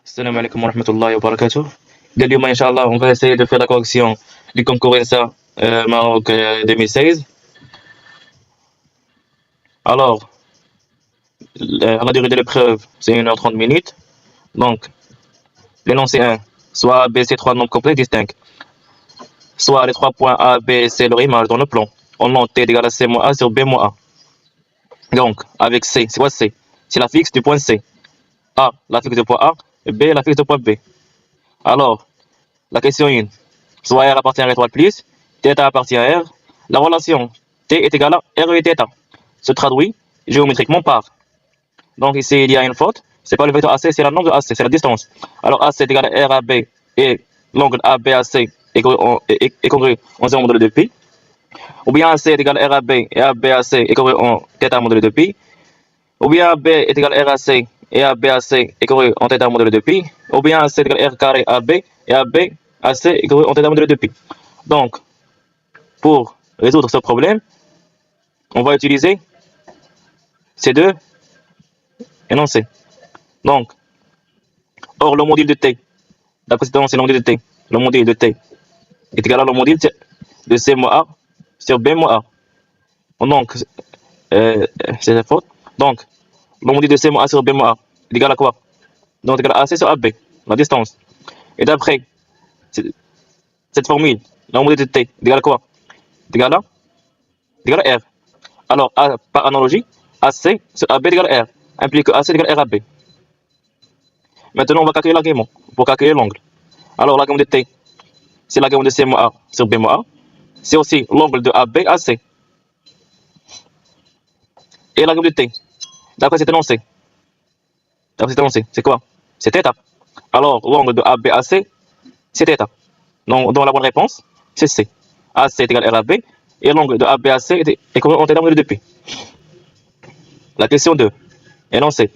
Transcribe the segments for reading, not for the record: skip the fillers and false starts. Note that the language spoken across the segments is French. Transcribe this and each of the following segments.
Salam alaikum wa rahmatullahi wa barakatuh. Dès Inch'Allah, on va essayer de faire la correction du concours ENSA Maroc 2016. Alors, la durée de l'épreuve, c'est 1h30. Donc, l'énoncé 1, soit A, B, C, trois nombres complets distincts. Soit les 3 points A, B, C, leur image dans le plan. On note T est égal à C moins A sur B moins A. Donc, avec C, c'est quoi C? C'est la fixe du point C. A, la fixe du point A, et B, la fixe du point B. Alors, la question 1. Soit R appartient à l'étoile plus, θ appartient à R. La relation T est égale à R et θ se traduit géométriquement par. Donc ici, il y a une faute. C'est pas le vecteur AC, c'est la nombre de AC, c'est la distance. Alors AC est égal à R à B et l'angle ABAC est congru en 0 modèle de pi. Ou bien AC est égal à R à B et ABAC est congru en θ modèle de pi. Ou bien AB est égal à R à C et ABAC est congru en θ modèle de pi. Ou bien AC est égal à R carré AB et AB AC est congru en θ modèle de pi. Donc, pour résoudre ce problème, on va utiliser ces deux énoncés. Donc, or le module de T, d'après cette énoncé, le module de T, le module de T est égal à le module de C moins A sur B moins A. Donc, c'est la faute. Donc, le module de C moins A sur B moins A est égal à quoi? Donc, est égal à AC sur AB, la distance. Et d'après cette formule, le module de T est égal à quoi? Est égal à R. Alors, par analogie, AC sur AB est égal à R, implique que AC est égal à R à B. Maintenant, on va calculer l'argument pour calculer l'angle. Alors, l'argument de T, c'est l'argument de C moins A sur B moins A. C'est aussi l'angle de AB à C. Et l'argument de T, d'après cet énoncé, c'est quoi? C'est θ. Alors, l'angle de AB à C, c'est θ. Donc, dans la bonne réponse, c'est C. AC est égal à R à B. Et l'angle de AB à C est corrélé en θ modèle de pi. La question 2. Énoncé.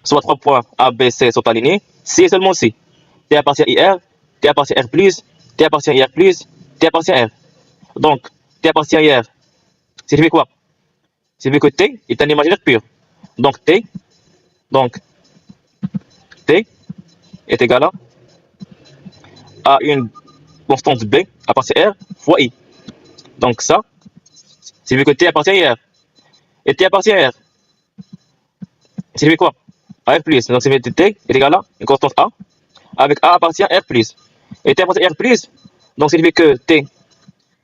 Soit 3 points A, B, C sont alignés. Si et seulement si. T appartient à IR, T appartient à R+, T appartient à IR+, T appartient à R. Donc, T appartient à IR. Signifie quoi? Signifie que T est un imaginaire pur. Donc, T est égal à une constante B appartient à R fois I. Donc, ça, signifie que T appartient à IR. Et T appartient à R. Signifie quoi? À R+. Donc, signifie que T est égal à une constante A avec A appartient à R+. Et T appartient à R+. Donc, signifie que T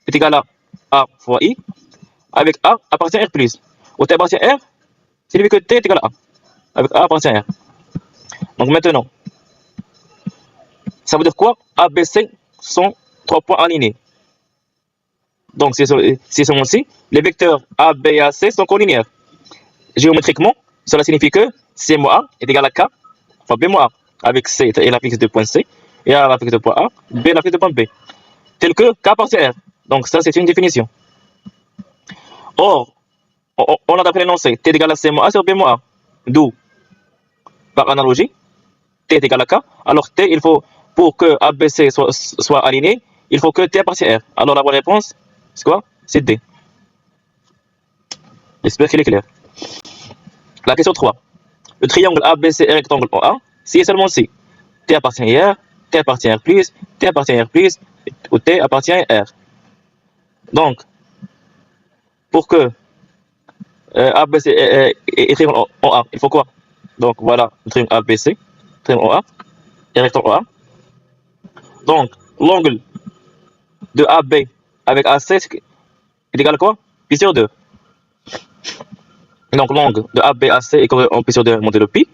est égal à A fois I avec A appartient à R+. Ou T appartient à R, signifie que T est égal à A avec A appartient à R. Donc, maintenant, ça veut dire quoi? A, B, C sont 3 points alignés. Donc, c'est seulement si les vecteurs A, B et AC sont collinéaires. Géométriquement, cela signifie que C moins A est égal à K fois B moins A, avec C et la fixe de point C, et A la fixe de point A, B la fixe de point B, tel que K appartient à R. Donc, ça, c'est une définition. Or, on a d'après l'énoncé T est égal à C moins A sur B moins A. D'où, par analogie, T est égal à K. Alors, T, il faut, pour que ABC soit aligné, il faut que T appartient à R. Alors, la bonne réponse, c'est quoi? C'est D. J'espère qu'il est clair. La question 3. Le triangle ABC est rectangle en A, si et seulement si T appartient à R, T appartient à R+, T appartient à R+, ou T appartient à R. Donc, pour que ABC est triangle en A, il faut quoi? Donc, voilà le triangle ABC, triangle en A, et rectangle en A. Donc, l'angle de AB avec AC est égal à quoi? Pi sur 2. Donc, l'angle de AB à C est corrélé en pi sur 2 modèle pi.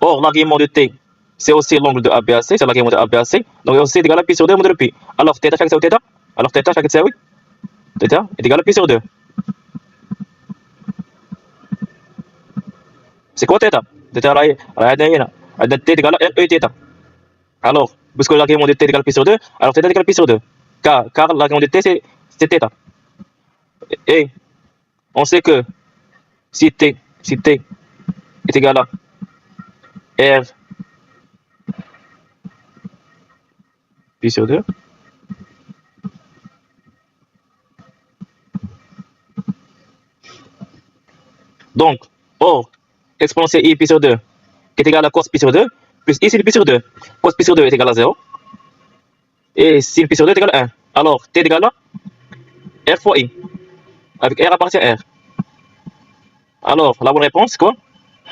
Or, l'argument de T, c'est aussi l'angle de AB à C, c'est l'argument de AB à C. Donc, C est égal à pi sur 2 modèle pi. Alors, θ chaque c'est θ. Alors, θ chaque c'est oui. θ est égal à pi sur 2. C'est quoi θ? θ là, T est égal à R E θ. Alors, puisque l'argument de T est égal à pi sur 2, alors θ est égal à pi sur 2. Car l'argument de T, c'est θ. Et on sait que si T est égal à R pi sur 2, donc, or, exponentielle I pi sur 2 qui est égal à cos pi sur 2, plus ici pi sur 2. Cos pi sur 2 est égal à 0. Et sin pi sur 2 est égal à 1. Alors, t est égal à r fois i. Avec r appartient à r. Alors, la bonne réponse, c'est quoi?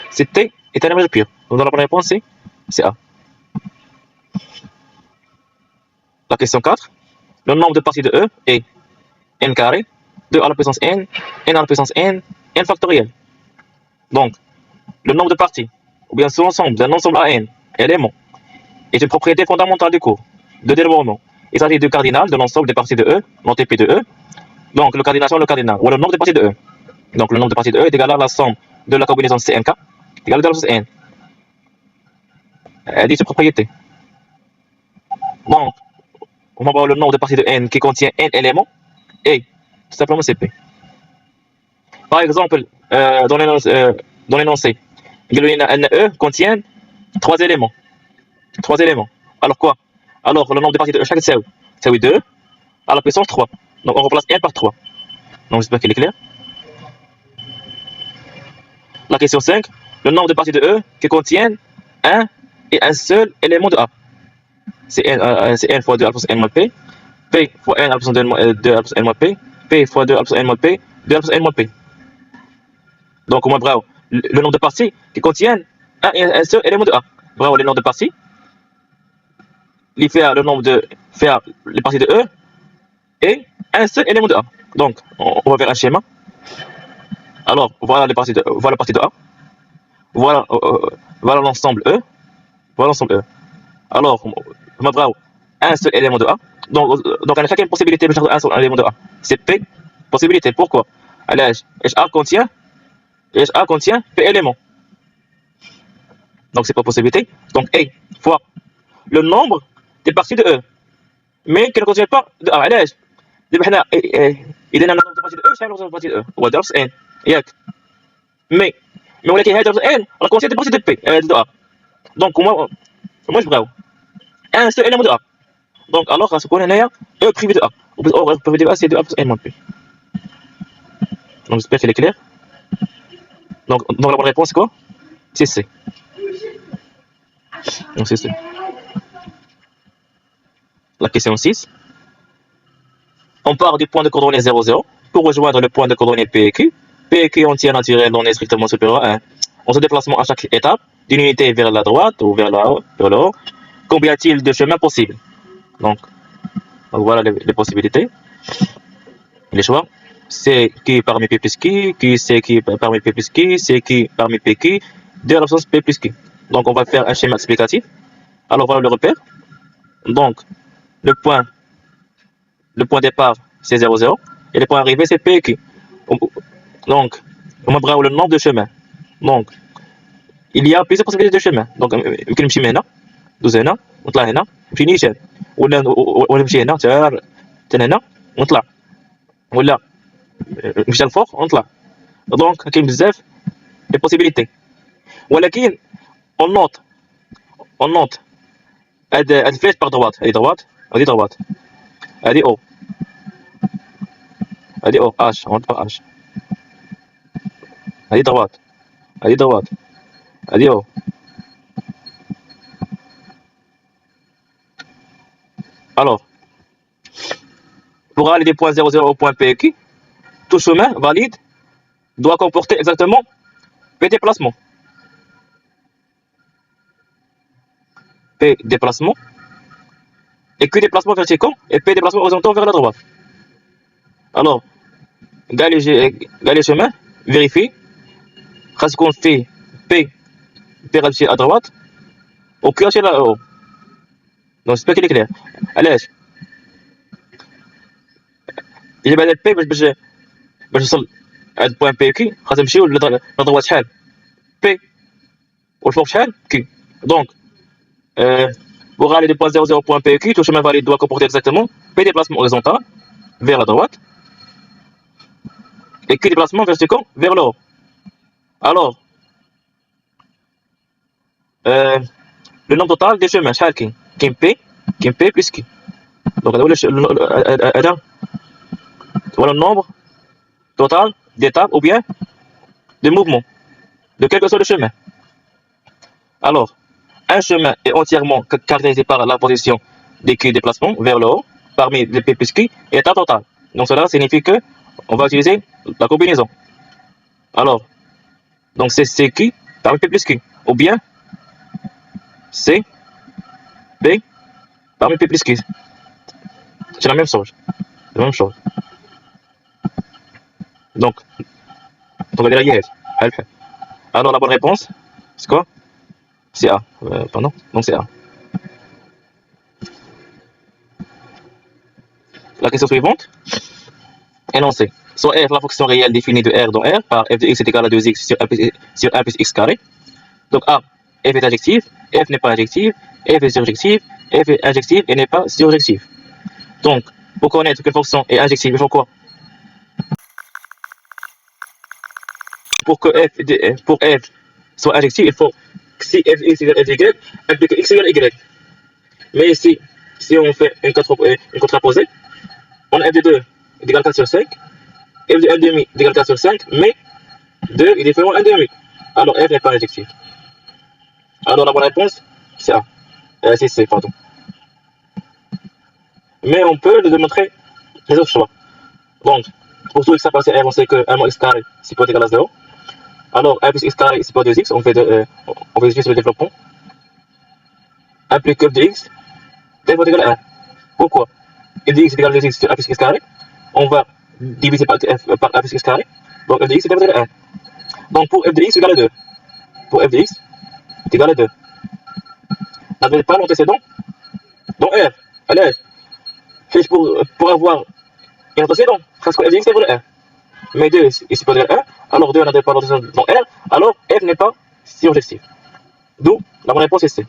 C'est t est un image pur. Donc, la bonne réponse, c'est A. La question 4. Le nombre de parties de E est n carré, 2 à la puissance n à la puissance n factoriel. Donc, le nombre de parties, ou bien l'ensemble d'un ensemble à n éléments, est une propriété fondamentale du cours de développement. Il s'agit du cardinal de l'ensemble des parties de E, noté P de E. Donc, le cardinal sur le cardinal, ou le nombre de parties de E. Donc, le nombre de parties de E est égal à la somme de la combinaison CNK, égale à la puissance n. Elle dit cette propriété. Donc, on va voir le nombre de parties de n qui contient n éléments, et tout simplement c'est P. Par exemple, dans l'énoncé, E contient 3 éléments. 3 éléments. Alors quoi? Alors le nombre de parties de E chaque c'est 2 à la puissance 3. Donc on remplace n par 3. Donc j'espère qu'il est clair. La question 5. Le nombre de parties de E qui contiennent un et un seul élément de A. C'est n fois 2 à la puissance n moins p. P fois n à la puissance 2 à la puissance n moins p. P fois 2 à la puissance n moins p. 2 à la puissance n moins p. Donc, au moins, bravo, le nombre de parties qui contiennent un et un seul élément de A. Bravo, le nombre de parties. Il fait le nombre de faire les parties de E et un seul élément de A. Donc, on va faire un schéma. Alors, voilà les parties de, voilà la partie de A. Voilà, voilà l'ensemble E. Voilà l'ensemble E. Alors, bravo, un seul élément de A. Donc on a chacune possibilité de un seul élément de A. C'est P. Possibilité. Pourquoi? Alors, A contient P éléments. Donc c'est pas possibilité. Donc A fois le nombre des parties de E. Mais qui ne contient pas de A. علاش؟ دابا حنا إذا عندنا nombre de parties de E شحال nombre de parties de E؟ هو ضرب N ياك. مي ولكن هذا ضرب N راه contient des parties de P de A. Donc moi je بغاو un seul élément de A. Donc alors غتكون هنايا E privé de A. Or E privé de A c'est 2 A plus N moins P. Donc j'espère qu'il est clair. Donc la bonne réponse c'est quoi? C'est C. Donc c'est C. La question 6. On part du point de coordonnées 0, 0 pour rejoindre le point de coordonnées P et Q. P et Q entier naturel non est strictement supérieur à 1. En se déplacement à chaque étape, d'une unité vers la droite ou vers le haut, combien y a-t-il de chemins possibles? Donc voilà les possibilités. Les choix. C'est Q parmi P plus Q, Q c'est Q parmi P plus Q, c'est Q parmi PQ, de l'absence P plus Q. Donc on va faire un schéma explicatif. Alors voilà le repère. Donc le point départ c'est 0, 0 et le point arrivé c'est P et Q. Donc on va le nombre de chemins. Donc il y a plusieurs possibilités de chemins. Donc يمكن نمشي من هنا ندوز هنا ونطلع هنا نمشي نيشان ولا نمشي هنا حتى هنا ونطلع ولا نمشي للفوق ونطلع. دونك كاين بزاف لي بوسيبيليتي ولكن اون نوت هاد الفليش باغ droite هادي droite هادي droite هادي او هادي او اش اون با اش هادي droite هادي droite هادي او. Alors pour aller des points 0, 0 au point P et Q, tout chemin valide doit comporter exactement P déplacement. P déplacement et Q déplacement verticaux et P déplacement horizontaux vers la droite. Alors, les chemins, vérifie. Quand on fait P à droite, au Q à la haut. Donc, j'espère qu'il est clair. Allez, il y a P باش نوصل à point P Q خاص نمشيو لدروات شحال P والفوق شحال Q. Donc pour aller du point 0, 0 au point P Q, tout chemin valide doit comporter exactement P déplacement horizontal vers la droite et Q déplacement vertical vers le haut. Alors le nombre total des chemins شحال كاين P plus Q. Donc voilà le nombre total d'étapes ou bien de mouvements de quel que soit le chemin. Alors un chemin est entièrement caractérisé par la position des Q déplacement vers le haut, parmi les P plus Q et état total. Donc cela signifie que on va utiliser la combinaison. Alors, donc c'est CQ parmi P plus Q, ou bien C, P parmi P plus Q. C'est la même chose. La même chose. Donc, on va dire alors la bonne réponse, c'est quoi? C'est A. Pardon. Donc c'est A. La question suivante. Énoncé. Soit f la fonction réelle définie de r dans R par f de x est égal à 2x sur 1 plus x carré. Donc A, f est injective, f n'est pas injective, f est surjective, f est injective et n'est pas surjective. Donc, pour connaître quelle fonction est injective, il faut quoi? Pour que f soit injective, il faut que si f de x égale f de y, implique que x égale y. Mais ici, si on fait une contraposée, on a f de 2 est égal à 4 sur 5, f de 1 demi est égal à 4 sur 5, mais 2 est différent de 1 demi. Alors f n'est pas injective. Alors la bonne réponse, c'est A. C'est C, pardon. Mais on peut le démontrer les autres choix. Donc, pour tout x passé R, on sait que 1 moins x carré, c'est pas égal à 0. Alors 1 plus x carré, c'est pas 2x, on fait juste le développement. 1 plus f de x, c'est pas égal à 1. Pourquoi? F de x est égal à 2x sur 1 plus x carré. On va diviser par 1 plus x carré. Donc f de x est égal à 1. Donc pour f de x est égal à 2. Pour f de x est égal à 2. N'avez pas l'antécédent dans R. Allez, pour avoir un antécédent, parce que f de x est égal à 1. Mais 2 est supérieur à 1, alors 2 n'a pas l'antécédent dans R, alors f n'est pas surjectif. D'où la bonne réponse est C.